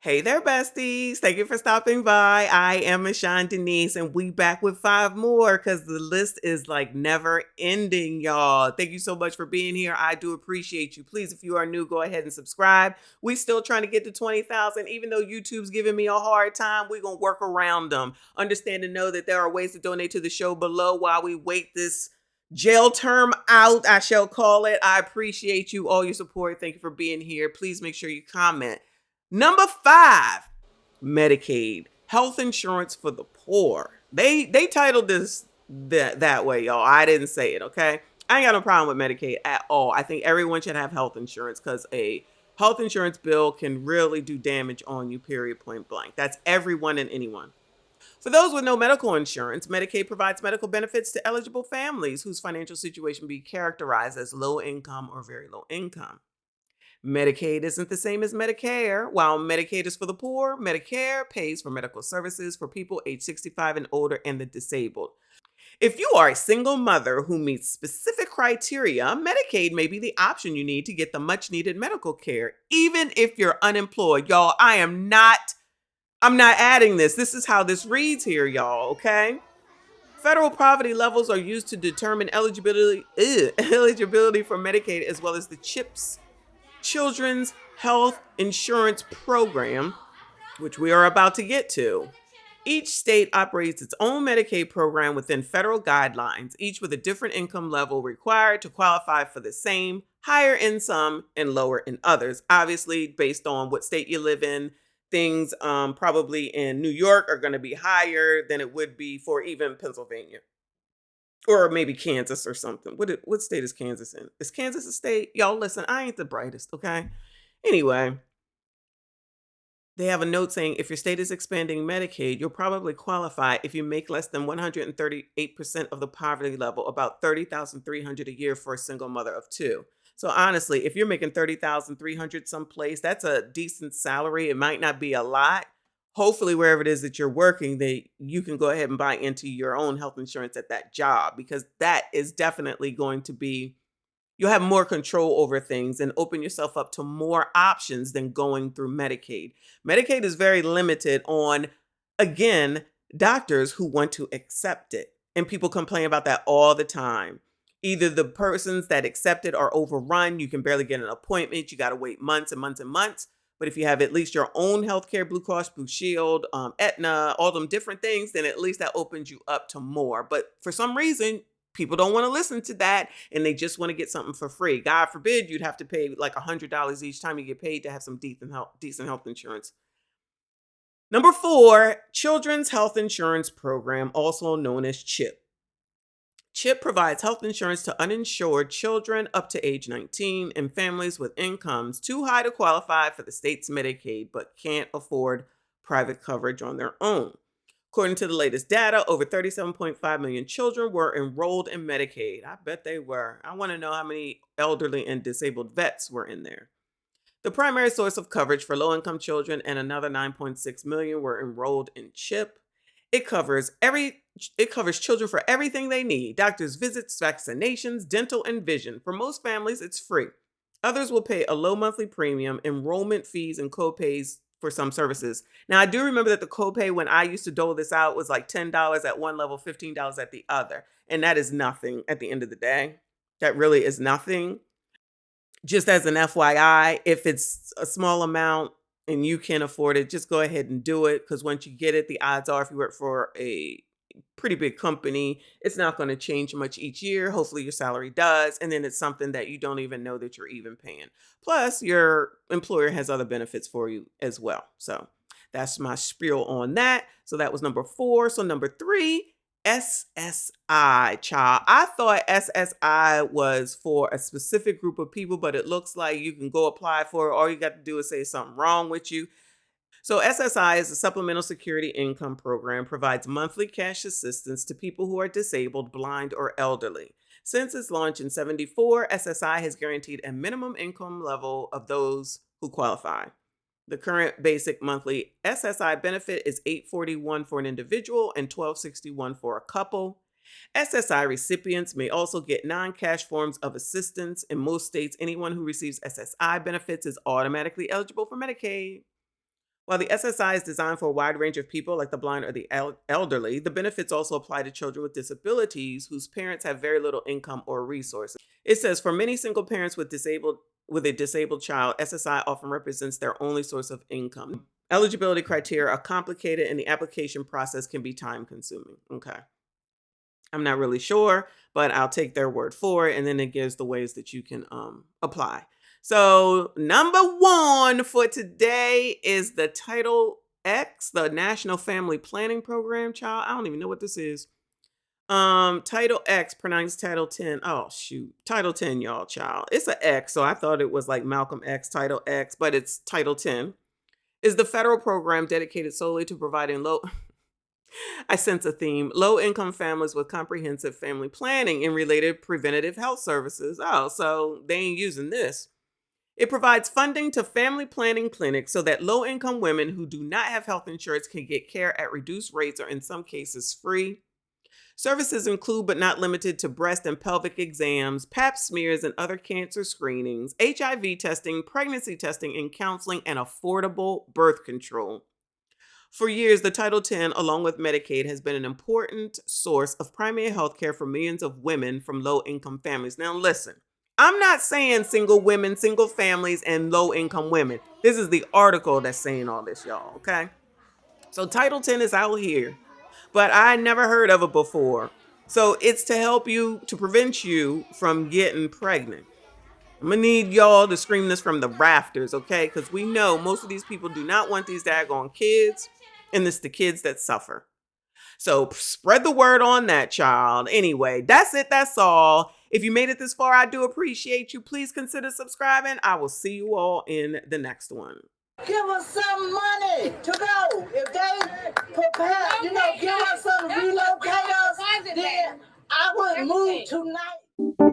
Hey there, besties. Thank you for stopping by. I am MICHONDENYSE, and we back with 5 more because the list is like never ending, y'all. Thank you so much for being here. I do appreciate you. Please, if you are new, go ahead and subscribe. We still trying to get to 20,000. Even though YouTube's giving me a hard time, we're going to work around them. Understand and know that there are ways to donate to the show below while we wait this jail term out, I shall call it. I appreciate you, all your support. Thank you for being here. Please make sure you comment. Number 5, Medicaid, health insurance for the poor. They titled this that way, y'all. I didn't say it, okay? I ain't got no problem with Medicaid at all. I think everyone should have health insurance because a health insurance bill can really do damage on you, period, point blank. That's everyone and anyone. For those with no medical insurance, Medicaid provides medical benefits to eligible families whose financial situation be characterized as low income or very low income. Medicaid isn't the same as Medicare. While Medicaid is for the poor, Medicare pays for medical services for people age 65 and older and the disabled. If you are a single mother who meets specific criteria, Medicaid may be the option you need to get the much needed medical care, even if you're unemployed. Y'all, I'm not adding this. This is how this reads here, y'all, okay? Federal poverty levels are used to determine eligibility for Medicaid, as well as the CHIPS Children's Health Insurance Program, which we are about to get to. Each state operates its own Medicaid program within federal guidelines, each with a different income level required to qualify for the same, higher in some and lower in others. Obviously, based on what state you live in, things probably in New York are going to be higher than it would be for even Pennsylvania. Or maybe Kansas or something. What state is Kansas in? Is Kansas a state? Y'all listen, I ain't the brightest, okay? Anyway, they have a note saying if your state is expanding Medicaid, you'll probably qualify if you make less than 138% of the poverty level, about $30,300 a year for a single mother of 2. So honestly, if you're making $30,300 someplace, that's a decent salary. It might not be a lot. Hopefully, wherever it is that you're working, you can go ahead and buy into your own health insurance at that job, because that is definitely going to be, you'll have more control over things and open yourself up to more options than going through Medicaid. Medicaid is very limited on, again, doctors who want to accept it. And people complain about that all the time. Either the persons that accept it are overrun, you can barely get an appointment, you got to wait months and months and months. But if you have at least your own healthcare, Blue Cross Blue Shield, Aetna, all them different things, then at least that opens you up to more. But for some reason, people don't want to listen to that, and they just want to get something for free. God forbid you'd have to pay like $100 each time you get paid to have some decent health insurance. Number 4, Children's Health Insurance Program, also known as CHIP. CHIP provides health insurance to uninsured children up to age 19 and families with incomes too high to qualify for the state's Medicaid but can't afford private coverage on their own. According to the latest data, over 37.5 million children were enrolled in Medicaid. I bet they were. I want to know how many elderly and disabled vets were in there. The primary source of coverage for low-income children and another 9.6 million were enrolled in CHIP. It covers children for everything they need: doctor's visits, vaccinations, dental, and vision. For most families, it's free. Others will pay a low monthly premium, enrollment fees, and copays for some services. Now, I do remember that the copay when I used to dole this out was like $10 at one level, $15 at the other. And that is nothing at the end of the day. That really is nothing. Just as an FYI, if it's a small amount and you can afford it, just go ahead and do it. Because once you get it, the odds are if you work for a pretty big company, it's not going to change much each year. Hopefully your salary does. And then it's something that you don't even know that you're even paying. Plus, your employer has other benefits for you as well. So that's my spiel on that. So that was number 4. So number 3, SSI, child. I thought SSI was for a specific group of people, but it looks like you can go apply for it. All you got to do is say something wrong with you. So SSI is a supplemental security income program, provides monthly cash assistance to people who are disabled, blind, or elderly. Since its launch in 1974, SSI has guaranteed a minimum income level of those who qualify. The current basic monthly SSI benefit is $841 for an individual and $1261 for a couple. SSI recipients may also get non-cash forms of assistance. In most states, anyone who receives SSI benefits is automatically eligible for Medicaid. While the SSI is designed for a wide range of people like the blind or the elderly, the benefits also apply to children with disabilities whose parents have very little income or resources. It says for many single parents with a disabled child, SSI often represents their only source of income. Eligibility criteria are complicated and the application process can be time consuming. Okay. I'm not really sure, but I'll take their word for it. And then it gives the ways that you can apply. So number one for today is the Title X, the National Family Planning Program, child. I don't even know what this is. Title X, pronounced Title 10. Oh, shoot. Title 10, y'all, child. It's an X, so I thought it was like Malcolm X, Title X, but it's Title 10. Is the federal program dedicated solely to providing I sense a theme, low-income families with comprehensive family planning and related preventative health services. Oh, so they ain't using this. It provides funding to family planning clinics so that low-income women who do not have health insurance can get care at reduced rates or in some cases free. Services include but not limited to breast and pelvic exams, pap smears and other cancer screenings, HIV testing, pregnancy testing and counseling, and affordable birth control. For years, the Title X, along with Medicaid, has been an important source of primary health care for millions of women from low-income families. Now, listen, I'm not saying single women, single families, and low-income women. This is the article that's saying all this, y'all, okay? So Title X is out here, but I never heard of it before. So it's to help you, to prevent you from getting pregnant. I'm going to need y'all to scream this from the rafters, okay? Because we know most of these people do not want these daggone kids, and it's the kids that suffer. So spread the word on that, child. Anyway, that's it. That's all. If you made it this far, I do appreciate you. Please consider subscribing. I will see you all in the next one. Give us some money to go. If they prepare, give us some relocators, then I would move tonight.